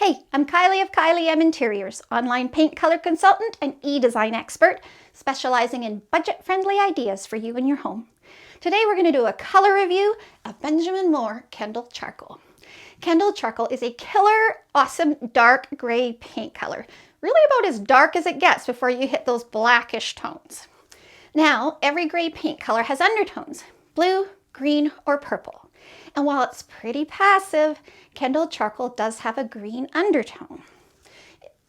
Hey, I'm Kylie of Kylie M Interiors, online paint color consultant and e-design expert, specializing in budget-friendly ideas for you and your home. Today we're going to do a color review of Moore Kendall Charcoal. Kendall Charcoal is a killer, awesome, dark gray paint color. Really about as dark as it gets before you hit those blackish tones. Now, every gray paint color has undertones, blue, green, or purple. And while it's pretty passive, Kendall Charcoal does have a green undertone.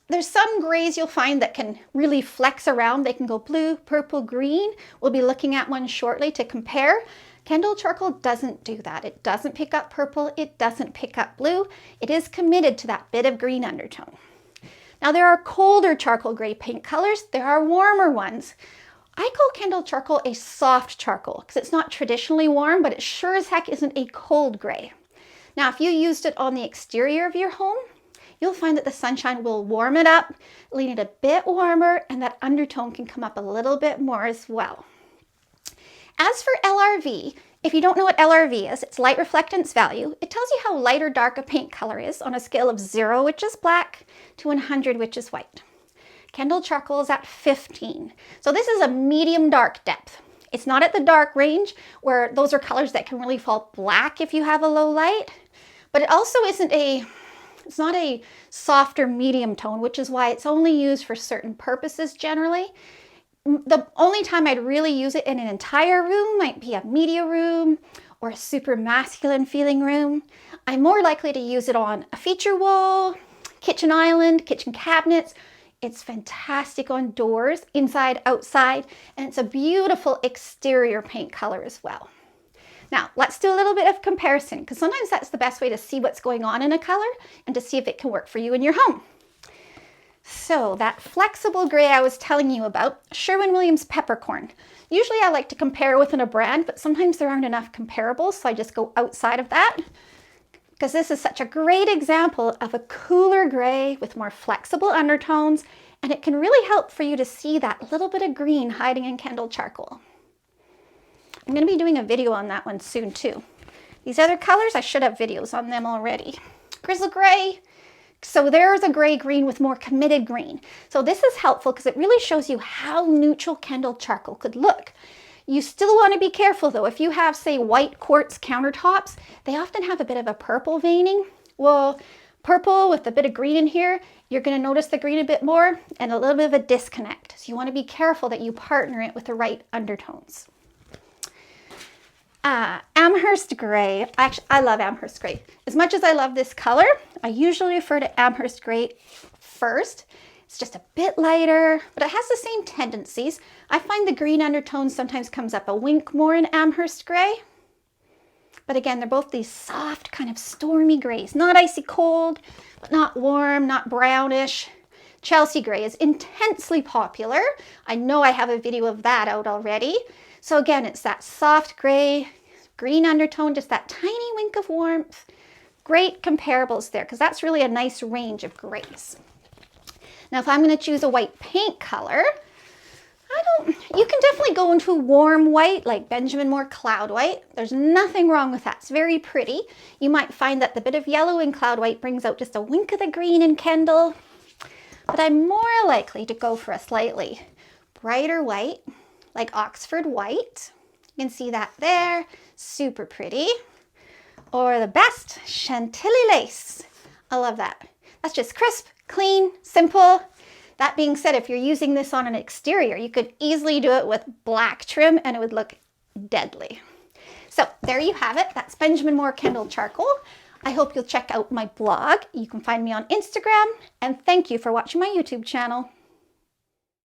There's some grays you'll find that can really flex around. They can go blue, purple, green. We'll be looking at one shortly to compare. Kendall Charcoal doesn't do that. It doesn't pick up purple. It doesn't pick up blue. It is committed to that bit of green undertone. Now there are colder charcoal gray paint colors. There are warmer ones. I call Kendall Charcoal a soft charcoal because it's not traditionally warm, but it sure as heck isn't a cold gray. Now, if you used it on the exterior of your home, you'll find that the sunshine will warm it up, leave it a bit warmer, and that undertone can come up a little bit more as well. As for LRV, if you don't know what LRV is, it's light reflectance value. It tells you how light or dark a paint color is on a scale of 0, which is black, to 100, which is white. Kendall Charcoal is at 15. So this is a medium dark depth. It's not at the dark range where those are colors that can really fall black if you have a low light, but it also it's not a softer medium tone, which is why it's only used for certain purposes generally. The only time I'd really use it in an entire room might be a media room or a super masculine feeling room. I'm more likely to use it on a feature wall, kitchen island, kitchen cabinets. It's fantastic on doors, inside, outside, and it's a beautiful exterior paint color as well. Now, let's do a little bit of comparison, because sometimes that's the best way to see what's going on in a color and to see if it can work for you in your home. So that flexible gray I was telling you about, Sherwin Peppercorn. Usually I like to compare within a brand, but sometimes there aren't enough comparables, so I just go outside of that. Because this is such a great example of a cooler gray with more flexible undertones, and it can really help for you to see that little bit of green hiding in Kendall Charcoal. I'm going to be doing a video on that one soon too. These other colors, I should have videos on them already. Grizzle gray. So there's a gray green with more committed green. So this is helpful because it really shows you how neutral Kendall Charcoal could look. You still want to be careful though. If you have, say, white quartz countertops, they often have a bit of a purple veining. Well, purple with a bit of green in here, you're going to notice the green a bit more and a little bit of a disconnect. So you want to be careful that you partner it with the right undertones. Amherst gray. Actually, I love Amherst gray. As much as I love this color, I usually refer to Amherst gray first. It's just a bit lighter, but it has the same tendencies. I find the green undertone sometimes comes up a wink more in Amherst gray. But again, they're both these soft, kind of stormy grays. Not icy cold, but not warm, not brownish. Chelsea gray is intensely popular. I know I have a video of that out already. So again, it's that soft gray, green undertone, just that tiny wink of warmth. Great comparables there, because that's really a nice range of grays. Now, if I'm going to choose a white paint color, you can definitely go into warm white, like Moore Cloud White. There's nothing wrong with that. It's very pretty. You might find that the bit of yellow in Cloud White brings out just a wink of the green in Kendall. But I'm more likely to go for a slightly brighter white, like Oxford White. You can see that there. Super pretty. Or the best, Chantilly Lace. I love that. That's just crisp, clean, simple. That being said, if you're using this on an exterior, you could easily do it with black trim and it would look deadly. So there you have it. That's Moore Kendall Charcoal. I hope you'll check out my blog. You can find me on Instagram, and thank you for watching my YouTube channel.